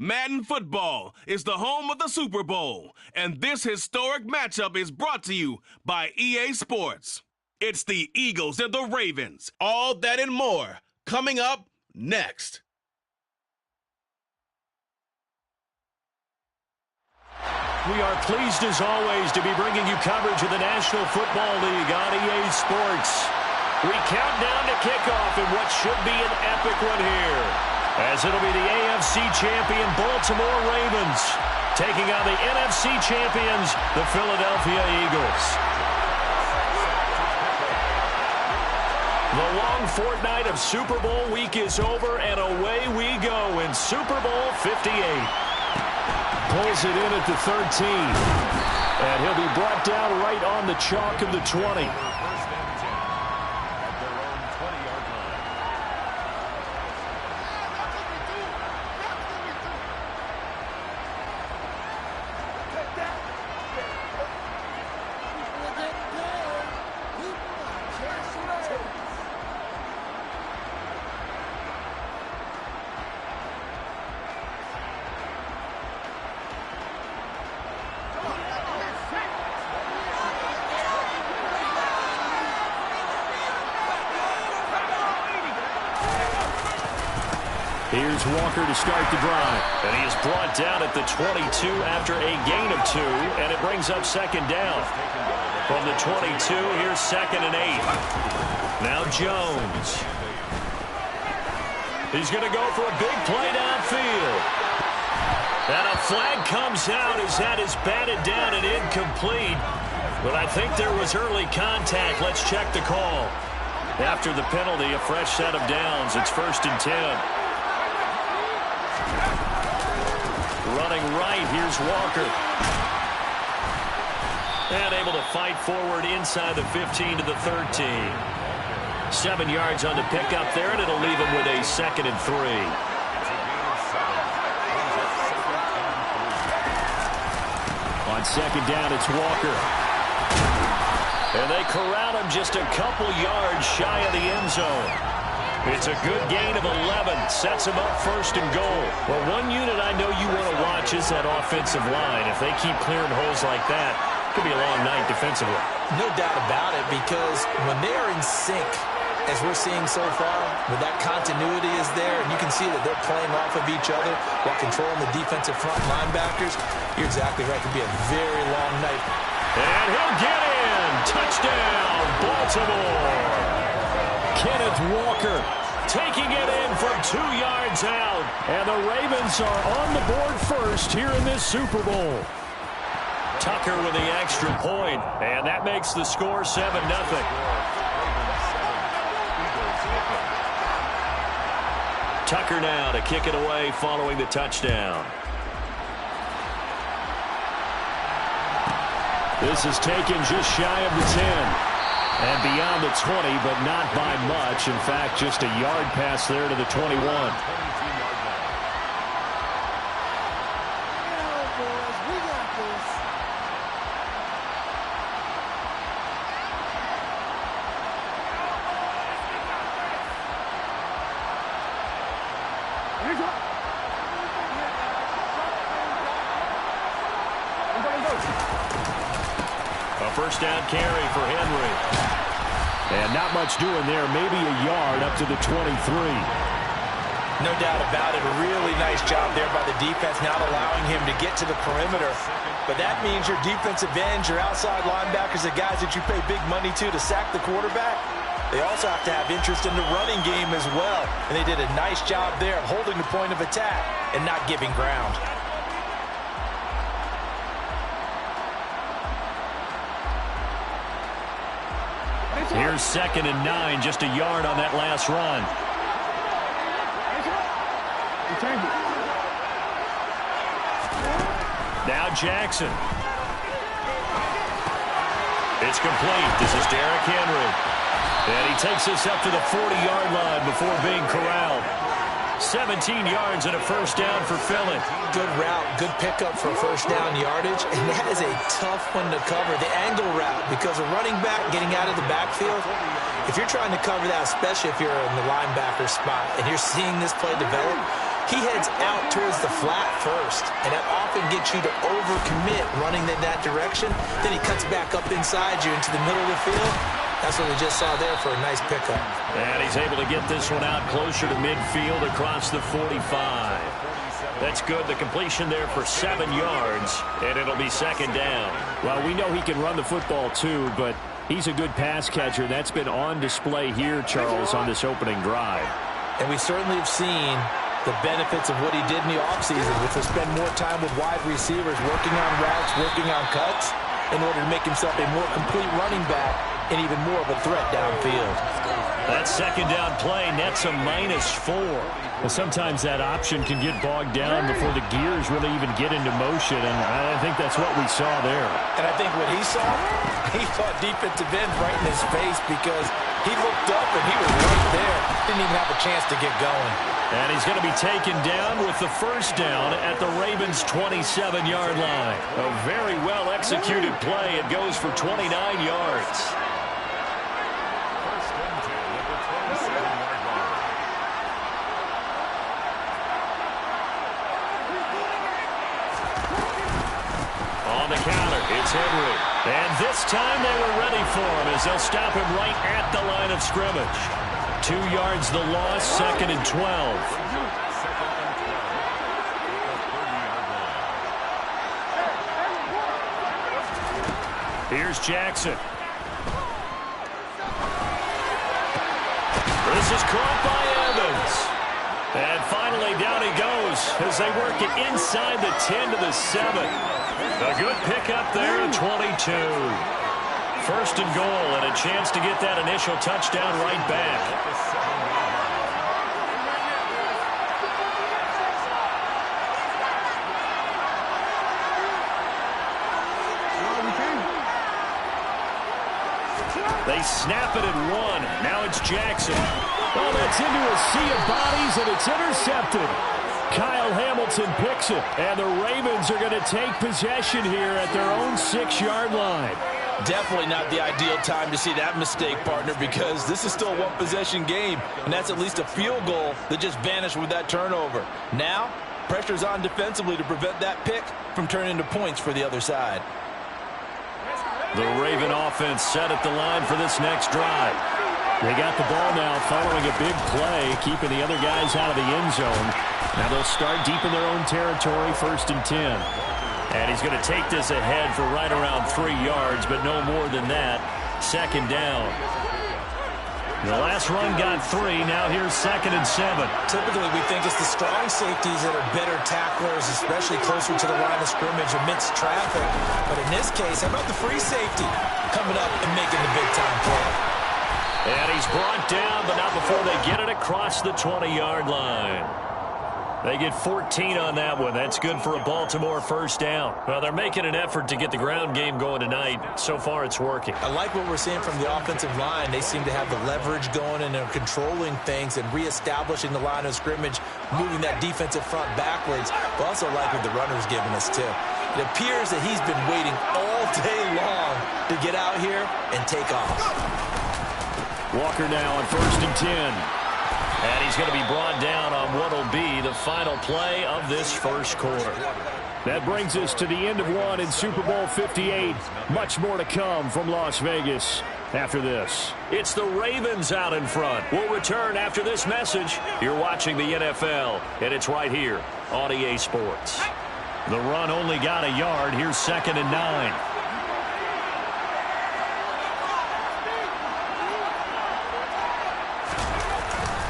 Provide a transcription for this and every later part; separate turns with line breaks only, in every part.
Madden football is the home of the Super Bowl, and this historic matchup is brought to you by EA Sports. It's the Eagles and the Ravens. All that and more coming up next.
We are pleased as always to be bringing you coverage of the National Football League on EA Sports. We count down to kickoff in what should be an epic one here, as it'll be the AFC champion Baltimore Ravens taking on the NFC champions, the Philadelphia Eagles. The long fortnight of Super Bowl week is over, and away we go in Super Bowl 58. Pulls it in at the 13. And he'll be brought down right on the chalk of the 20. Here's Walker to start the drive. And he is brought down at the 22 after a gain of 2, and it brings up second down. From the 22, here's 2nd and 8. Now Jones. He's going to go for a big play downfield. And a flag comes out as that is batted down and incomplete. But I think there was early contact. Let's check the call. After the penalty, a fresh set of downs. It's 1st and 10. Running right, here's Walker. And able to fight forward inside the 15 to the 13. 7 yards on the pickup there, and it'll leave him with a 2nd and 3. On 2nd down, it's Walker. And they corral him just a couple yards shy of the end zone. It's a good gain of 11. Sets him up 1st and goal. Well, one unit I know you want to watch is that offensive line. If they keep clearing holes like that, it could be a long night defensively.
No doubt about it, because when they are in sync, as we're seeing so far, with that continuity is there, and you can see that they're playing off of each other while controlling the defensive front linebackers, you're exactly right. It could be a very long night.
And he'll get in. Touchdown, Baltimore. Kenneth Walker taking it in from 2 yards out. And the Ravens are on the board first here in this Super Bowl. Tucker with the extra point, and that makes the score 7-0. Tucker now to kick it away following the touchdown. This is taken just shy of the 10. And beyond the 20, but not by much. In fact, just a yard pass there to the 21. A first down carry for Henry. And not much doing there. Maybe a yard up to the 23.
No doubt about it. A really nice job there by the defense, not allowing him to get to the perimeter. But that means your defensive ends, your outside linebackers, the guys that you pay big money to sack the quarterback, they also have to have interest in the running game as well. And they did a nice job there of holding the point of attack and not giving ground.
Here's 2nd and 9, just a yard on that last run. Now Jackson. It's complete. This is Derrick Henry. And he takes us up to the 40-yard line before being corralled. 17 yards and a first down for Philly.
Good route, good pickup for first down yardage, and that is a tough one to cover, the angle route, because a running back getting out of the backfield, if you're trying to cover that, especially if you're in the linebacker spot, and you're seeing this play develop, he heads out towards the flat first, and that often gets you to overcommit running in that direction. Then he cuts back up inside you into the middle of the field. That's what we just saw there for a nice pickup.
And he's able to get this one out closer to midfield across the 45. That's good. The completion there for 7 yards, and it'll be second down.
Well, we know he can run the football too, but he's a good pass catcher. That's been on display here, Charles, on this opening drive.
And we certainly have seen the benefits of what he did in the offseason, which was spend more time with wide receivers, working on routes, working on cuts, in order to make himself a more complete running back and even more of a threat downfield.
That second down play nets a -4.
Well, sometimes that option can get bogged down before the gears really even get into motion, and I think that's what we saw there.
And I think what he saw defensive end right in his face, because he looked up and he was right there. Didn't even have a chance to get going.
And he's going to be taken down with the first down at the Ravens' 27-yard line. A very well-executed play. It goes for 29 yards. On the counter, it's Henry. And this time they were ready for him as they'll stop him right at the line of scrimmage. 2 yards the loss, second and 12. Here's Jackson. This is caught by Evans. And finally down he goes as they work it inside the 10 to the 7. A good pickup there at 22. First and goal, and a chance to get that initial touchdown right back. They snap it at 1. Now it's Jackson.
Oh, that's into a sea of bodies, and it's intercepted. Kyle Hamilton picks it, and the Ravens are going to take possession here at their own 6-yard line.
Definitely not the ideal time to see that mistake, partner, because this is still a one-possession game, and that's at least a field goal that just vanished with that turnover. Now, pressure's on defensively to prevent that pick from turning into points for the other side.
The Raven offense set at the line for this next drive.
They got the ball now following a big play, keeping the other guys out of the end zone. Now they'll start deep in their own territory, 1st and 10.
And he's going to take this ahead for right around 3 yards, but no more than that. Second down. The last run got 3. Now here's 2nd and 7.
Typically, we think it's the strong safeties that are better tacklers, especially closer to the line of scrimmage amidst traffic. But in this case, how about the free safety coming up and making the big-time play?
And he's brought down, but not before they get it across the 20-yard line. They get 14 on that one. That's good for a Baltimore first down. Well, they're making an effort to get the ground game going tonight. So far, it's working.
I like what we're seeing from the offensive line. They seem to have the leverage going and they're controlling things and reestablishing the line of scrimmage, moving that defensive front backwards. But also like what the runner's giving us, too. It appears that he's been waiting all day long to get out here and take off.
Walker now on 1st and 10.
And he's going to be brought down on what will be the final play of this first quarter.
That brings us to the end of one in Super Bowl 58. Much more to come from Las Vegas after this.
It's the Ravens out in front. We'll return after this message. You're watching the NFL, and it's right here on EA Sports. The run only got a yard. Here's 2nd and 9.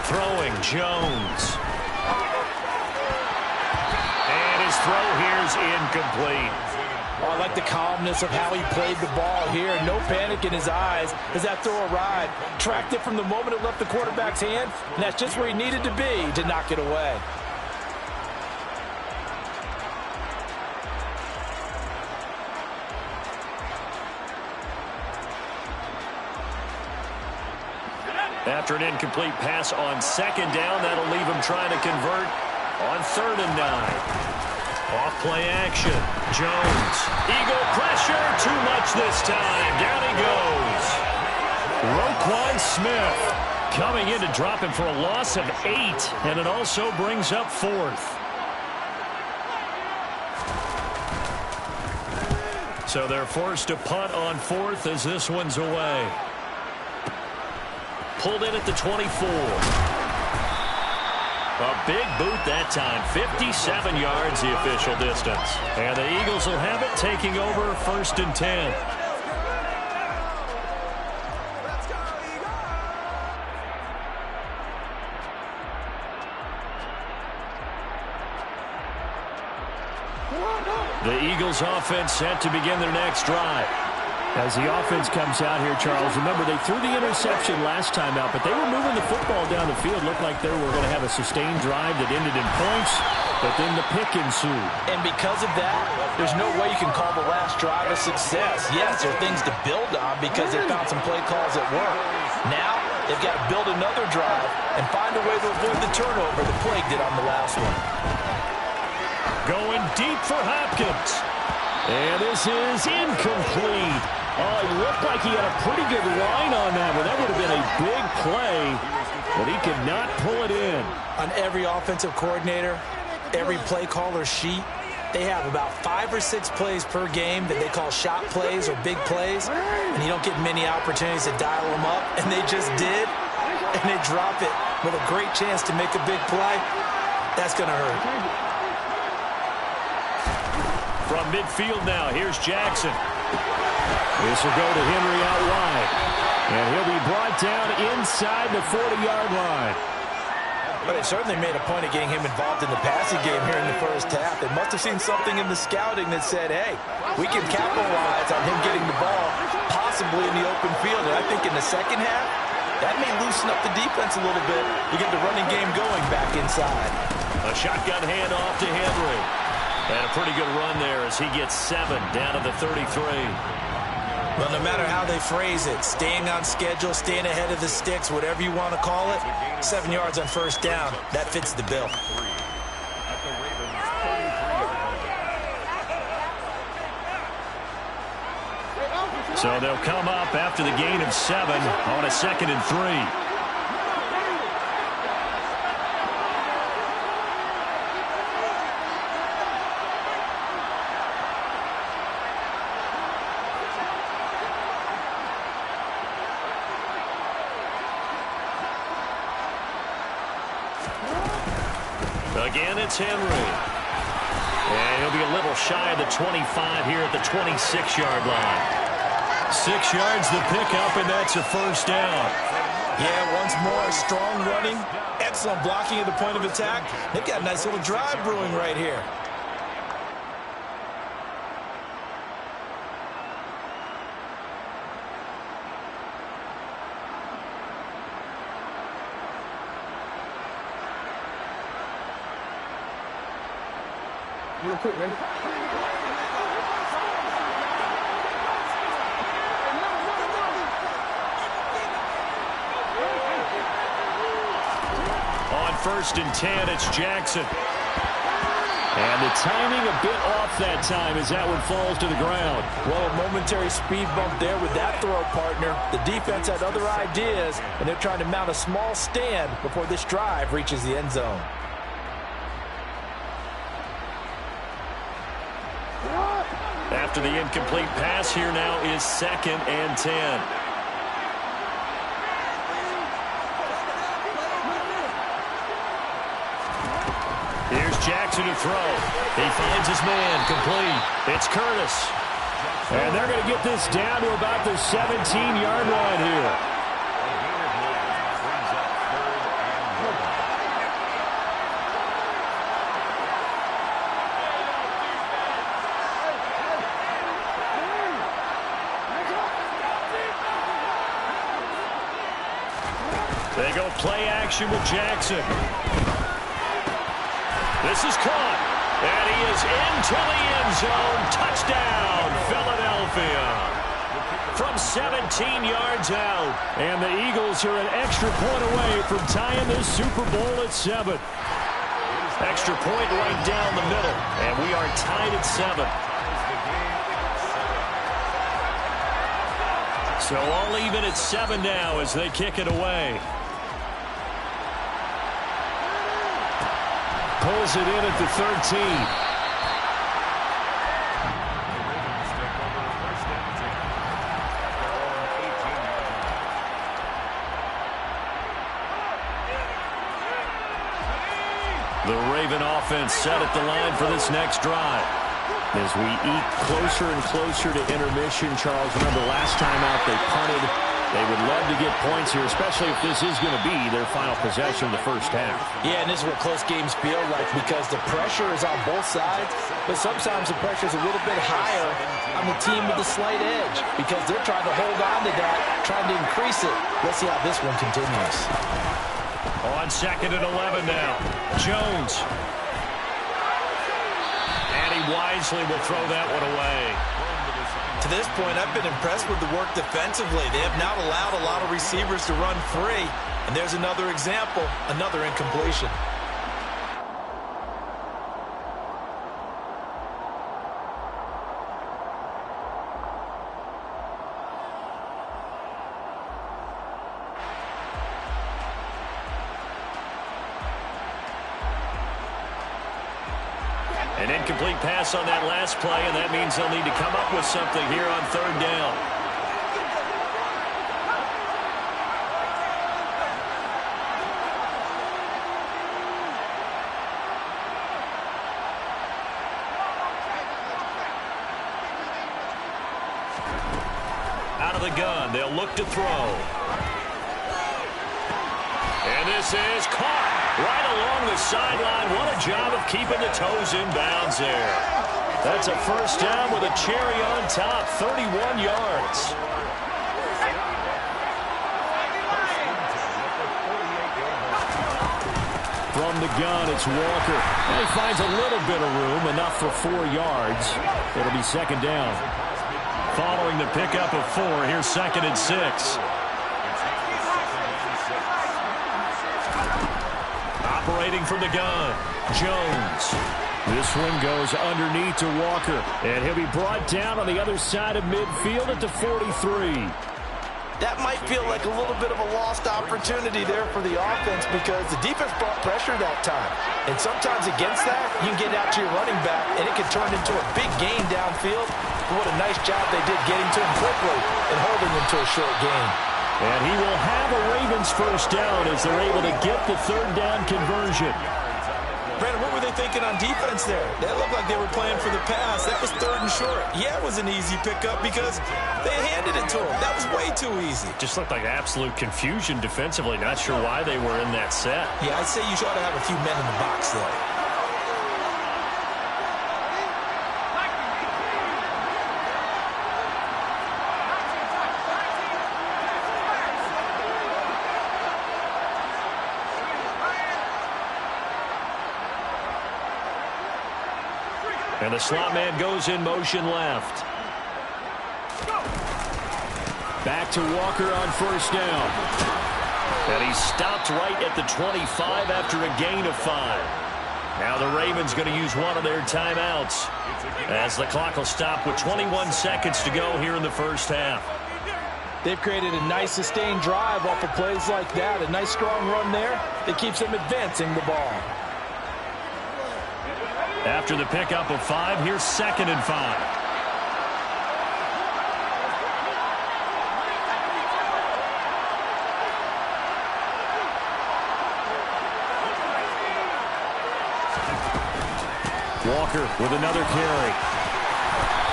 Throwing Jones. And his throw here's incomplete.
Oh, I like the calmness of how he played the ball here. No panic in his eyes as that throw arrived. Tracked it from the moment it left the quarterback's hand, and that's just where he needed to be to knock it away.
After an incomplete pass on 2nd down, that'll leave him trying to convert on 3rd and 9. Off play action. Jones. Eagle pressure. Too much this time. Down he goes.
Roquan Smith Coming in to drop him for a loss of 8, and it also brings up 4th. So they're forced to punt on 4th as this one's away. Pulled in at the 24. A big boot that time. 57 yards the official distance. And the Eagles will have it, taking over 1st and 10. The Eagles offense set to begin their next drive. As the offense comes out here, Charles, remember they threw the interception last time out, but they were moving the football down the field. Looked like they were going to have a sustained drive that ended in points, but then the pick ensued.
And because of that, there's no way you can call the last drive a success. Yes, there are things to build on because they found some play calls that work. Now, they've got to build another drive and find a way to avoid the turnover the Plague did on the last one.
Going deep for Hopkins. And this is incomplete. Oh, it looked like he had a pretty good line on that one. That would have been a big play, but he could not pull it in.
On every offensive coordinator, every play caller sheet, they have about 5 or 6 plays per game that they call shot plays or big plays, and you don't get many opportunities to dial them up, and they just did, and they drop it with a great chance to make a big play. That's going to hurt.
From midfield now, here's Jackson. This will go to Henry out wide. And he'll be brought down inside the 40-yard line.
But they certainly made a point of getting him involved in the passing game here in the first half. They must have seen something in the scouting that said, hey, we can capitalize on him getting the ball, possibly in the open field. And I think in the second half, that may loosen up the defense a little bit to get the running game going back inside.
A shotgun handoff to Henry. And a pretty good run there as he gets 7 down to the 33.
Well, no matter how they phrase it, staying on schedule, staying ahead of the sticks, whatever you want to call it, 7 yards on first down, that fits the bill.
So they'll come up after the gain of 7 on a 2nd and 3. Again, it's Henry. And he'll be a little shy of the 25 here at the 26-yard line. 6 yards the pickup, and that's a first down.
Yeah, once more, strong running, excellent blocking at the point of attack. They've got a nice little drive brewing right here.
Real quick, ready?
On 1st and 10, it's Jackson. And the timing a bit off that time as that one falls to the ground.
Well, a momentary speed bump there with that throw, partner. The defense had other ideas, and they're trying to mount a small stand before this drive reaches the end zone.
After the incomplete pass, here now is 2nd and 10. Here's Jackson to throw. He finds his man, complete. It's Curtis. And they're going to get this down to about the 17-yard line here. They go play action with Jackson. This is caught. And he is into the end zone. Touchdown, Philadelphia. From 17 yards out. And the Eagles are an extra point away from tying this Super Bowl at 7. Extra point right down the middle. And we are tied at 7. So all even at 7 now as they kick it away. pulls it in at the 13. The Raven offense set at the line for this next drive. As we eat closer and closer to intermission, Charles, remember last time out they punted. They would love to get points here, especially if this is going to be their final possession of the first half.
Yeah, and this is what close games feel like because the pressure is on both sides, but sometimes the pressure is a little bit higher on the team with the slight edge because they're trying to hold on to that, trying to increase it. Let's see how this one continues.
On 2nd and 11 now. Jones. And he wisely will throw that one away.
To this point, I've been impressed with the work defensively. They have not allowed a lot of receivers to run free. And there's another example, another incompletion.
An incomplete pass on that last play, and that means they'll need to come up with something here on 3rd down. Out of the gun, they'll look to throw. And this is caught right along the sideline. What a job of keeping the toes in bounds there. That's a first down with a cherry on top, 31 yards. From the gun, it's Walker. And he finds a little bit of room, enough for 4 yards. It'll be 2nd down. Following the pickup of 4, here's 2nd and 6. Operating from the gun, Jones. This one goes underneath to Walker, and he'll be brought down on the other side of midfield at the 43.
That might feel like a little bit of a lost opportunity there for the offense because the defense brought pressure that time. And sometimes against that, you can get out to your running back, and it can turn into a big gain downfield. What a nice job they did getting to him quickly and holding him to a short gain.
And he will have a Ravens first down as they're able to get the 3rd down conversion.
Brandon, what were they thinking on defense there? That looked like they were playing for the pass. That was 3rd and short. Yeah, it was an easy pickup because they handed it to him. That was way too easy.
Just looked like absolute confusion defensively. Not sure why they were in that set.
Yeah, I'd say you ought to have a few men in the box there.
And the slot man goes in motion left. Back to Walker on 1st down. And he stopped right at the 25 after a gain of 5. Now the Ravens going to use one of their timeouts as the clock will stop with 21 seconds to go here in the first half.
They've created a nice sustained drive off of plays like that. A nice strong run there that keeps them advancing the ball.
After the pickup of 5, here's 2nd and 5. Walker with another carry.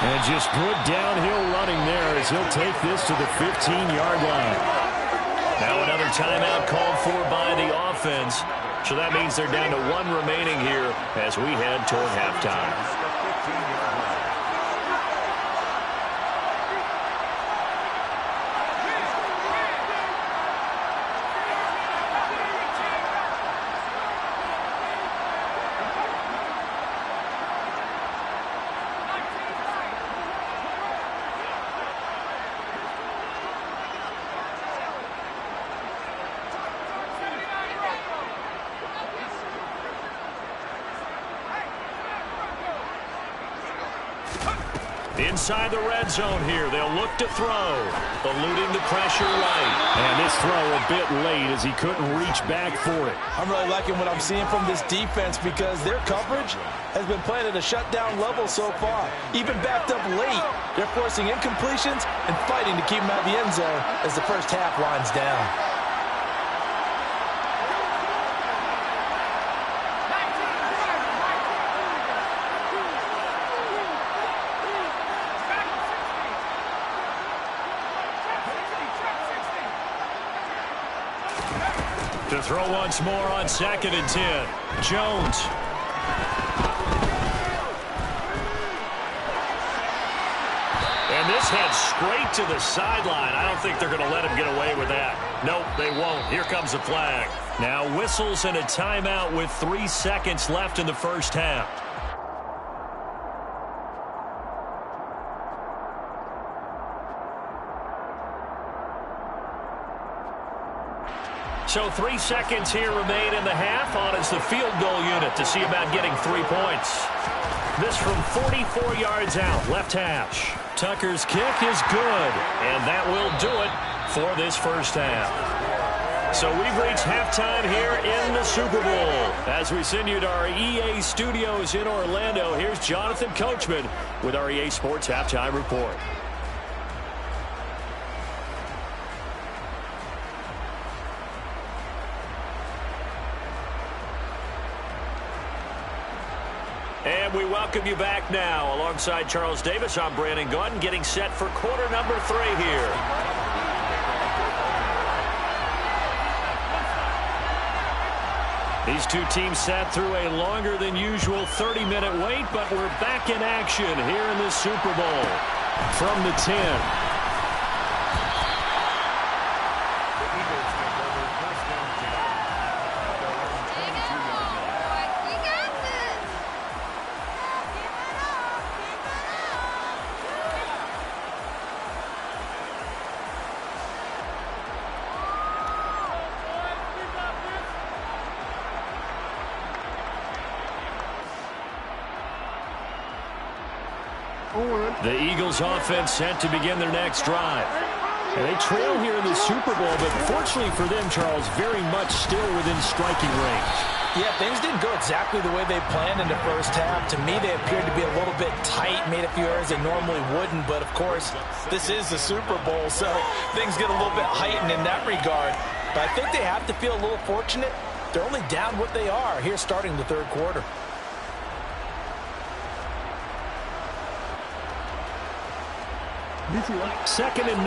And just good downhill running there as he'll take this to the 15-yard line. Now another timeout called for by the offense. So that means they're down to 1 remaining here as we head toward halftime. Inside the red zone here, they'll look to throw. Eluding the pressure right. And this throw a bit late as he couldn't reach back for it.
I'm really liking what I'm seeing from this defense because their coverage has been playing at a shutdown level so far. Even backed up late, they're forcing incompletions and fighting to keep them out of the end zone as the first half winds down.
To throw once more on 2nd and 10. Jones. And this heads straight to the sideline. I don't think they're going to let him get away with that. Nope, they won't. Here comes the flag. Now whistles and a timeout with 3 seconds left in the first half. So 3 seconds here remain in the half. On is the field goal unit to see about getting 3 points. This from 44 yards out, left hash. Tucker's kick is good, and that will do it for this first half. So we've reached halftime here in the Super Bowl. As we send you to our EA studios in Orlando, here's Jonathan Coachman with our EA Sports Halftime Report. And we welcome you back now. Alongside Charles Davis, I'm Brandon Gaudin, getting set for quarter number 3 here. These two teams sat through a longer than usual 30-minute wait, but we're back in action here in the Super Bowl. From the 10. The Eagles offense set to begin their next drive. And they trail here in the Super Bowl, but fortunately for them, Charles, very much still within striking range.
Yeah, things didn't go exactly the way they planned in the first half. To me, they appeared to be a little bit tight, made a few errors they normally wouldn't. But, of course, this is the Super Bowl, so things get a little bit heightened in that regard. But I think they have to feel a little fortunate. They're only down what they are here starting the third quarter.
Second and 9.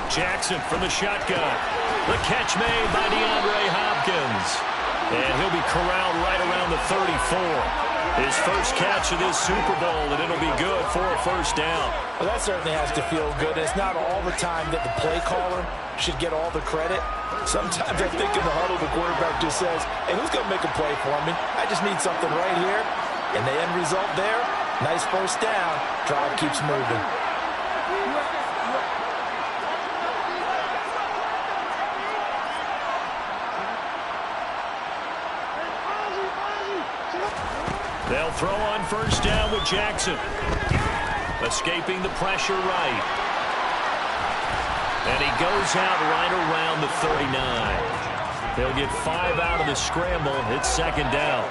Jackson from the shotgun. The catch made by DeAndre Hopkins. And he'll be corralled right around the 34. His first catch of this Super Bowl, and it'll be good for a first down.
Well, that certainly has to feel good. It's not all the time that the play caller should get all the credit. Sometimes I think in the huddle, the quarterback just says, hey, who's going to make a play for me? I just need something right here. And the end result there, nice first down. Drive keeps moving.
They'll throw on first down with Jackson. Escaping the pressure right. And he goes out right around the 39. They'll get 5 out of the scramble. It's second down.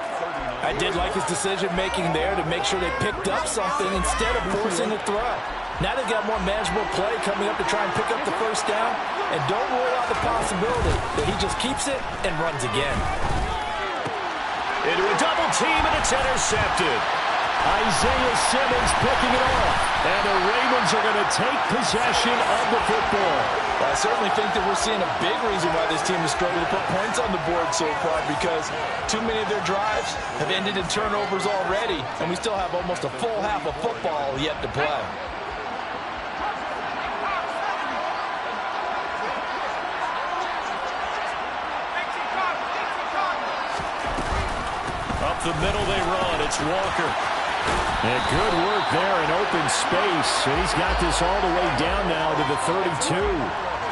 I did like his decision-making there to make sure they picked up something instead of forcing a throw. Now they've got more manageable play coming up to try and pick up the first down. And don't rule out the possibility that he just keeps it and runs again.
Into a double team, and it's intercepted. Isaiah Simmons picking it off. And the Ravens are going to take possession of the football.
Well, I certainly think that we're seeing a big reason why this team has struggled to put points on the board so far, because too many of their drives have ended in turnovers already, and we still have almost a full half of football yet to play.
Up the middle they run. It's Walker. And good work there in open space. And he's got this all the way down now to the 32.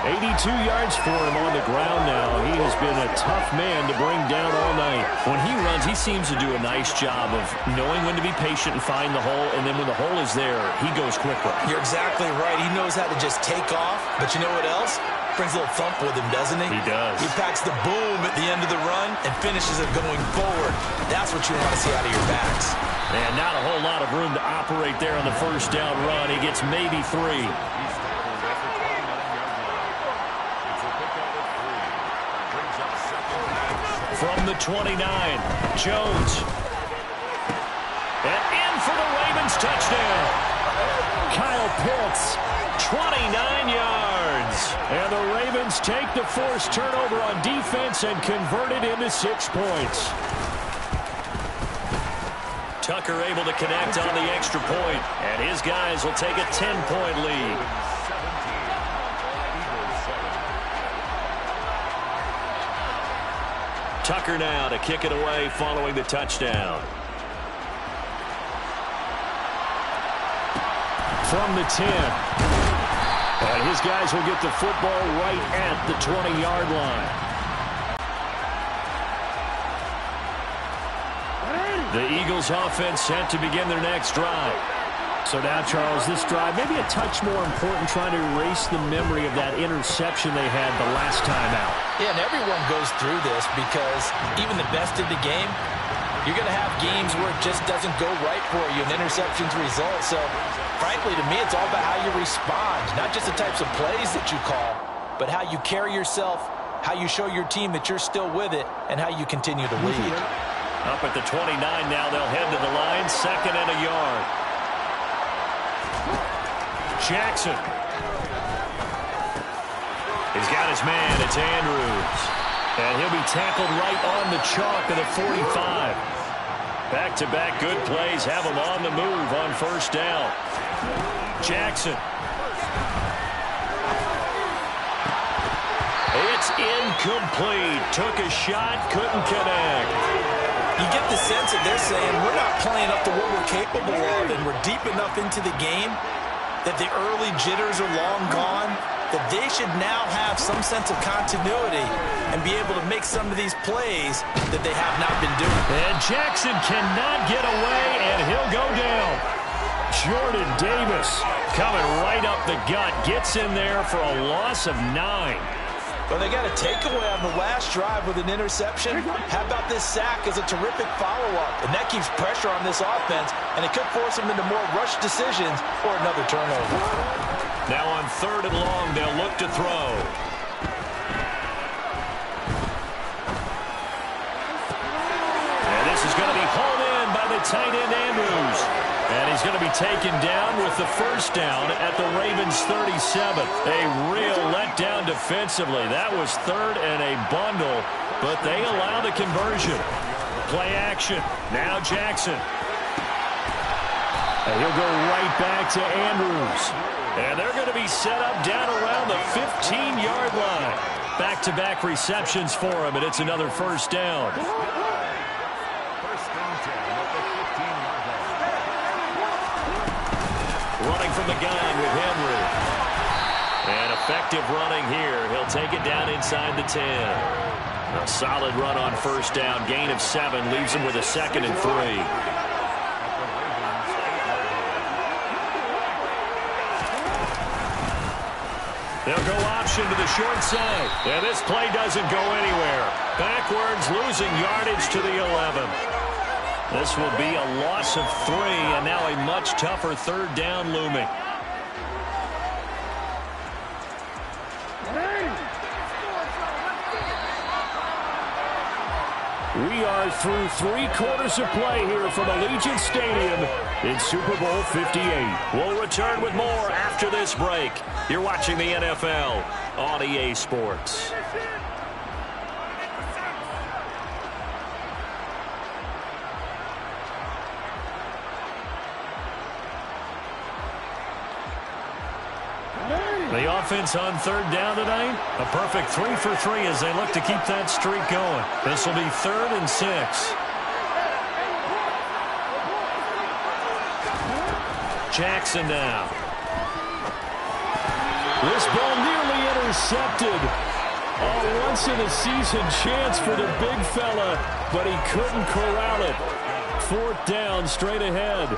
82 yards for him on the ground now. He has been a tough man to bring down all night. When he runs, he seems to do a nice job of knowing when to be patient and find the hole, and then when the hole is there, he goes quickly.
You're exactly right. He knows how to just take off, but you know what else? Brings a little thump with him, doesn't he?
He does.
He packs the boom at the end of the run and finishes it going forward. That's what you want to see out of your backs.
And not a whole lot of room to operate there on the first down run. He gets maybe 3. From the 29, Jones. And in for the Ravens touchdown. Kyle Pitts, 29 yards. And the Ravens take the forced turnover on defense and convert it into 6 points. Tucker able to connect on the extra point, and his guys will take a 10-point lead. Tucker now to kick it away following the touchdown. From the 10. And his guys will get the football right at the 20-yard line. The Eagles offense set to begin their next drive. So now, Charles, this drive maybe a touch more important, trying to erase the memory of that interception they had the last time out.
Yeah, and everyone goes through this because even the best in the game, you're going to have games where it just doesn't go right for you, and interceptions result. So, frankly, to me, it's all about how you respond, not just the types of plays that you call, but how you carry yourself, how you show your team that you're still with it, and how you continue to lead.
Up at the 29 now, they'll head to the line, 2nd and a yard. Jackson. He's got his man. It's Andrews. And he'll be tackled right on the chalk of the 45. Back-to-back good plays have him on the move on first down. Jackson. It's incomplete. Took a shot, couldn't connect.
You get the sense that they're saying we're not playing up to what we're capable of, and we're deep enough into the game that the early jitters are long gone, that they should now have some sense of continuity and be able to make some of these plays that they have not been doing.
And Jackson cannot get away, and he'll go down. Jordan Davis coming right up the gut, gets in there for a loss of 9.
Well, they got a takeaway on the last drive with an interception. How about this sack as a terrific follow-up? And that keeps pressure on this offense, and it could force them into more rush decisions or another turnover.
Now on 3rd and long, they'll look to throw. And this is going to be hauled in by the tight end, Andrews. And he's going to be taken down with the first down at the Ravens' 37. A real letdown defensively. That was 3rd and a bundle, but they allow the conversion. Play action. Now Jackson. And he'll go right back to Andrews. And they're going to be set up down around the 15-yard line. Back-to-back receptions for him, and it's another first down. Running from the gun with Henry. And effective running here. He'll take it down inside the 10. A solid run on first down. Gain of 7 leaves him with a 2nd and 3. They'll go option to the short side. And this play doesn't go anywhere. Backwards, losing yardage to the 11. This will be a loss of 3, and now a much tougher 3rd down looming. We are through 3 quarters of play here from Allegiant Stadium in Super Bowl 58. We'll return with more after this break. You're watching the NFL on EA Sports. The offense on 3rd down tonight, a perfect 3 for 3 as they look to keep that streak going. This will be 3rd and 6. Jackson now. This ball nearly intercepted. A once-in-a-season chance for the big fella, but he couldn't corral it. 4th down, straight ahead.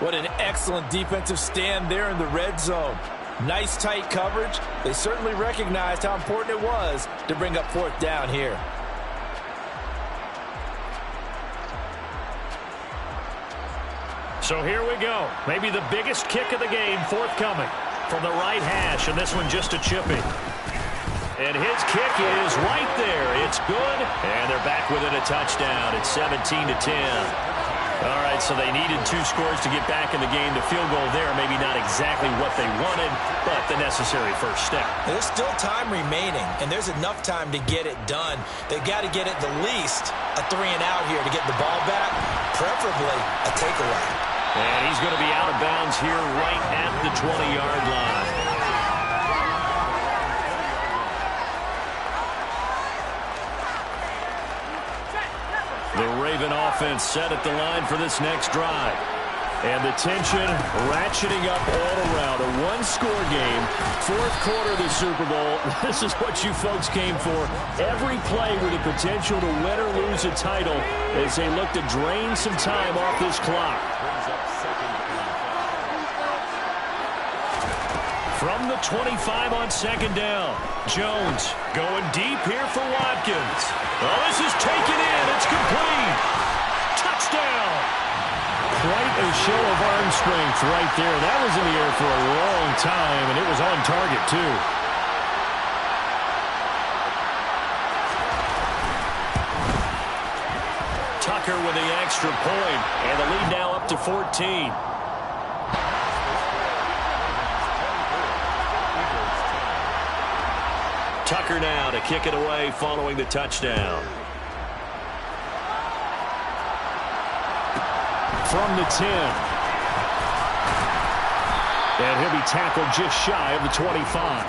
What an excellent defensive stand there in the red zone. Nice tight coverage. They certainly recognized how important it was to bring up 4th down here.
So here we go. Maybe the biggest kick of the game forthcoming from the right hash, and this one just a chippy. And his kick is right there. It's good, and they're back within a touchdown. It's 17-10. All right, so they needed 2 scores to get back in the game. The field goal there, maybe not exactly what they wanted, but the necessary first step.
There's still time remaining, and there's enough time to get it done. They've got to get it the least a 3-and-out here to get the ball back, preferably a takeaway.
And he's going to be out of bounds here right at the 20-yard line. The Raven offense set at the line for this next drive. And the tension ratcheting up all around. A one-score game, 4th quarter of the Super Bowl. This is what you folks came for. Every play with the potential to win or lose a title as they look to drain some time off this clock. From the 25 on 2nd down. Jones going deep here for Watkins. Oh, this is taken in. It's complete. Touchdown. Quite a show of arm strength right there. That was in the air for a long time, and it was on target, too. Tucker with the extra point, and the lead now up to 14. Tucker now to kick it away following the touchdown. From the 10. And he'll be tackled just shy of the 25.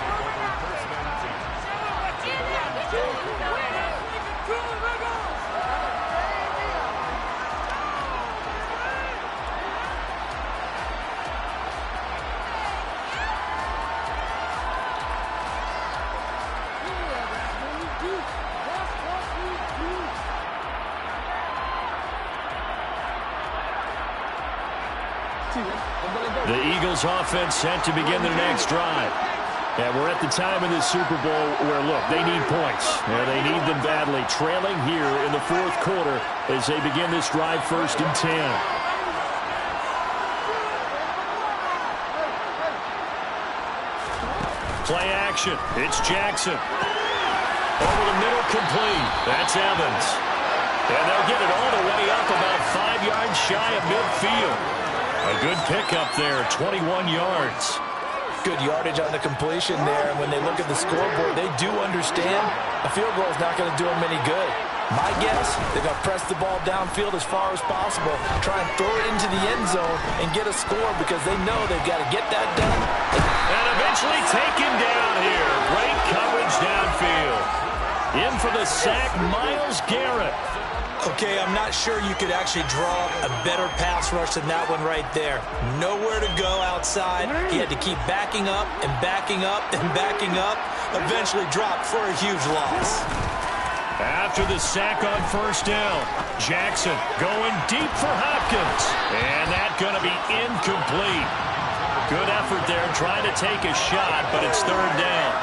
The Eagles offense set to begin their next drive. And we're at the time in the Super Bowl where, look, they need points. And they need them badly. Trailing here in the 4th quarter as they begin this drive 1st and 10. Play action. It's Jackson. Over the middle, complete. That's Evans. And they'll get it all the way up about 5 yards shy of midfield. A good pickup there, 21 yards.
Good yardage on the completion there. And when they look at the scoreboard, they do understand a field goal is not going to do them any good. My guess, they're going to press the ball downfield as far as possible, try and throw it into the end zone and get a score because they know they've got to get that done.
And eventually taken down here. Great coverage downfield. In for the sack, Myles Garrett.
Okay, I'm not sure you could actually draw a better pass rush than that one right there. Nowhere to go outside. He had to keep backing up and backing up and backing up. Eventually dropped for a huge loss.
After the sack on 1st down, Jackson going deep for Hopkins. And that's going to be incomplete. Good effort there trying to take a shot, but it's 3rd down.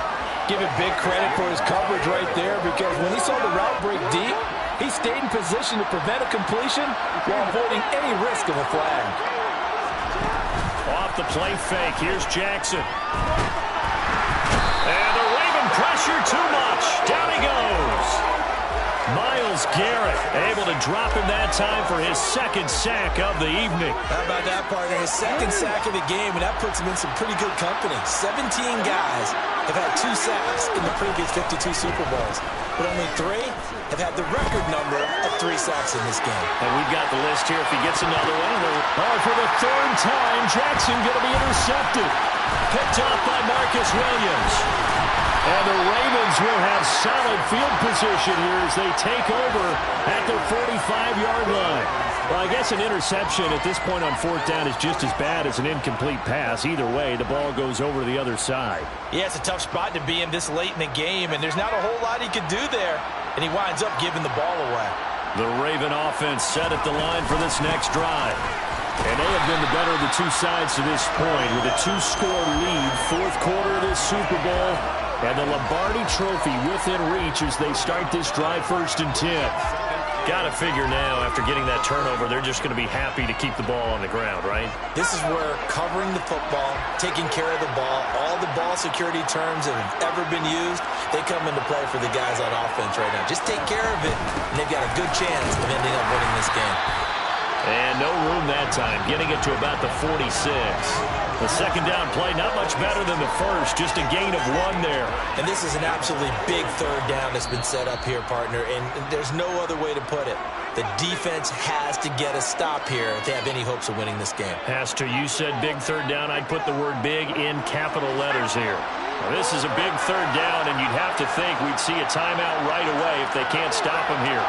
Give it big credit for his coverage right there because when he saw the route break deep, he stayed in position to prevent a completion while avoiding any risk of a flag.
Off the play fake, here's Jackson. And the Raven pressure too much. Down he goes. Myles Garrett able to drop him that time for his 2nd sack of the evening.
How about that, partner? His 2nd sack of the game, and that puts him in some pretty good company. 17 guys have had 2 sacks in the previous 52 Super Bowls, but only 3 have had the record number of 3 sacks in this game.
And we've got the list here if he gets another one. For the 3rd time, Jackson going to be intercepted. Picked off by Marcus Williams. And the Ravens will have solid field position here as they take over at their 45-yard line. Well, I guess an interception at this point on fourth down is just as bad as an incomplete pass. Either way, the ball goes over to the other side.
Yeah, it's a tough spot to be in this late in the game, and there's not a whole lot he could do there. And he winds up giving the ball away.
The Raven offense set at the line for this next drive. And they have been the better of the two sides to this point with a two-score lead, fourth quarter of this Super Bowl, and the Lombardi Trophy within reach as they start this drive 1st and 10.
Got to figure now, after getting that turnover, they're just going to be happy to keep the ball on the ground, right?
This is where covering the football, taking care of the ball, all the ball security terms that have ever been used, they come into play for the guys on offense right now. Just take care of it, and they've got a good chance of ending up winning this game.
And no room that time, getting it to about the 46.
The second down play, not much better than the first, just a gain of 1 there.
And this is an absolutely big third down that's been set up here, partner, and there's no other way to put it. The defense has to get a stop here if they have any hopes of winning this game.
Pastor, you said big third down. I'd put the word big in capital letters here.
Well, this is a big third down, and you'd have to think we'd see a timeout right away if they can't stop him here.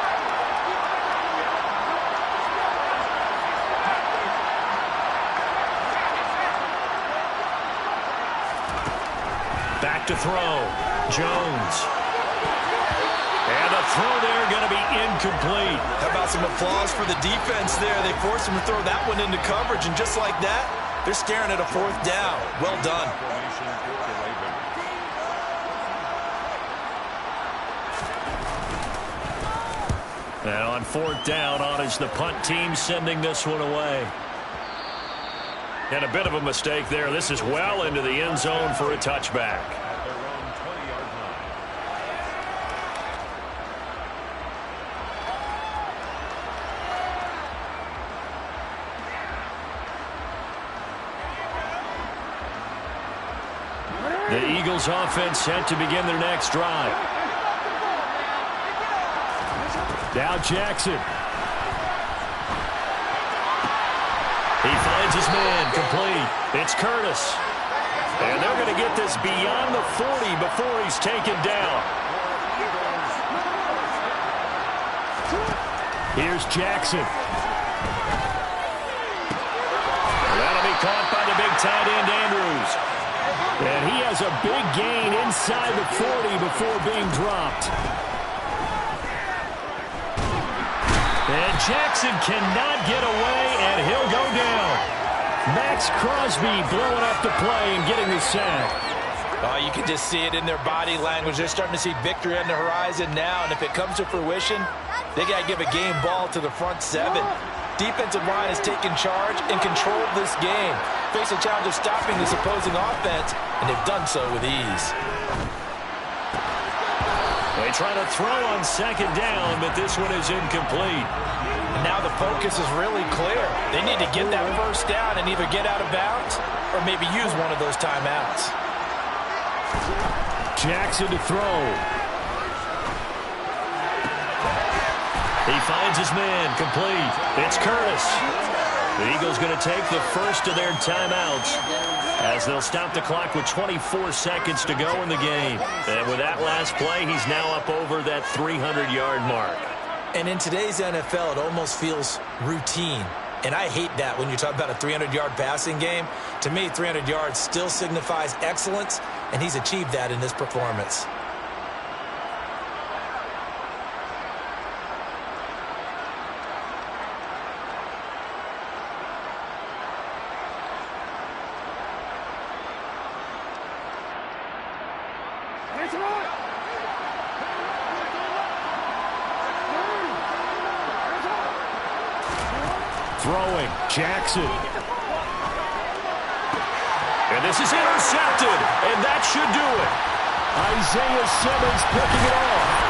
Back to throw. Jones. And a throw there going to be incomplete.
How about some applause for the defense there? They forced him to throw that one into coverage, and just like that, they're staring at a fourth down. Well done.
And on fourth down, on is the punt team sending this one away. And a bit of a mistake there. This is well into the end zone for a touchback. The Eagles offense set to begin their next drive. Now Jackson. He finds his man, complete. It's Curtis. And they're going to get this beyond the 40 before he's taken down. Here's Jackson. That'll be caught by the big tight end, Andrews. And he has a big gain inside the 40 before being dropped. And Jackson cannot get away, and he'll go down. Max Crosby blowing up the play and getting the sack.
Oh, you can just see it in their body language. They're starting to see victory on the horizon now, and if it comes to fruition, they got to give a game ball to the front seven. Defensive line has taken charge and controlled this game. Face a challenge of stopping this opposing offense, and they've done so with ease.
They try to throw on second down, but this one is incomplete.
And now the focus is really clear. They need to get that first down and either get out of bounds or maybe use one of those timeouts.
Jackson to throw. He finds his man, complete. It's Curtis. The Eagles going to take the first of their timeouts as they'll stop the clock with 24 seconds to go in the game. And with that last play, he's now up over that 300-yard mark.
And in today's NFL, it almost feels routine. And I hate that when you talk about a 300-yard passing game. To me, 300 yards still signifies excellence, and he's achieved that in this performance.
Throwing, Jackson. And this is intercepted, and that should do it. Isaiah Simmons picking it off.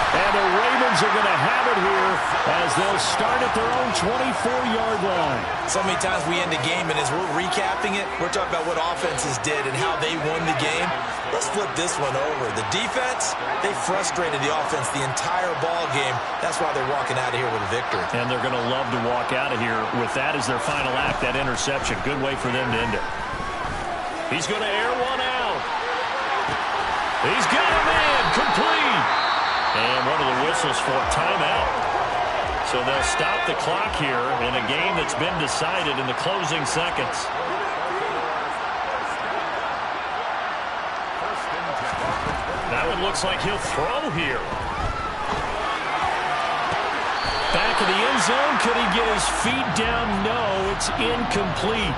And the Ravens are going to have it here as they'll start at their own 24-yard line.
So many times we end the game, and as we're recapping it, we're talking about what offenses did and how they won the game. Let's flip this one over. The defense, they frustrated the offense the entire ball game. That's why they're walking out of here with a victory.
And they're going to love to walk out of here with that as their final act, that interception. Good way for them to end it. He's going to air one out. He's got him in, complete. And one of the whistles for a timeout. So they'll stop the clock here in a game that's been decided in the closing seconds. That one looks like he'll throw here. Back of the end zone. Could he get his feet down? No, it's incomplete.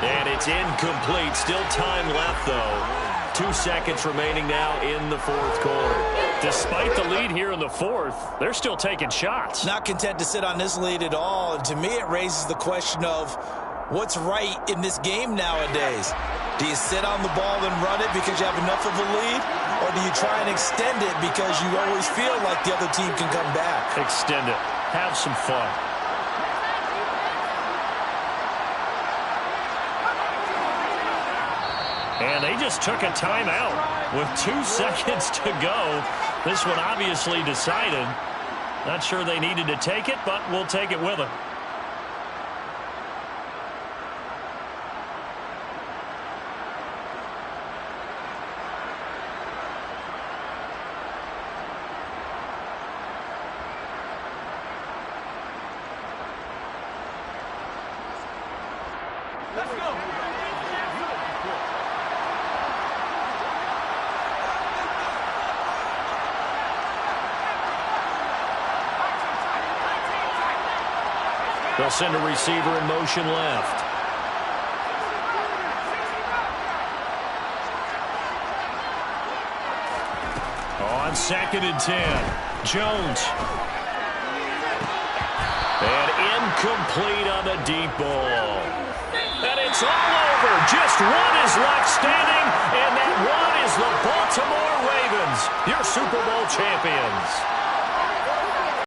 And it's incomplete. Still time left, though. 2 seconds remaining now in the fourth quarter. Despite the lead here in the fourth, they're still taking shots.
Not content to sit on this lead at all. And to me, it raises the question of what's right in this game nowadays. Do you sit on the ball and run it because you have enough of a lead? Or do you try and extend it because you always feel like the other team can come back?
Extend it. Have some fun. And they just took a timeout with 2 seconds to go. This one obviously decided. Not sure they needed to take it, but we'll take it with them.
Let's go.
They'll send a receiver in motion left. On 2nd and 10, Jones. And incomplete on the deep ball. And it's all over. Just one is left standing, and that one is the Baltimore Ravens, your Super Bowl champions.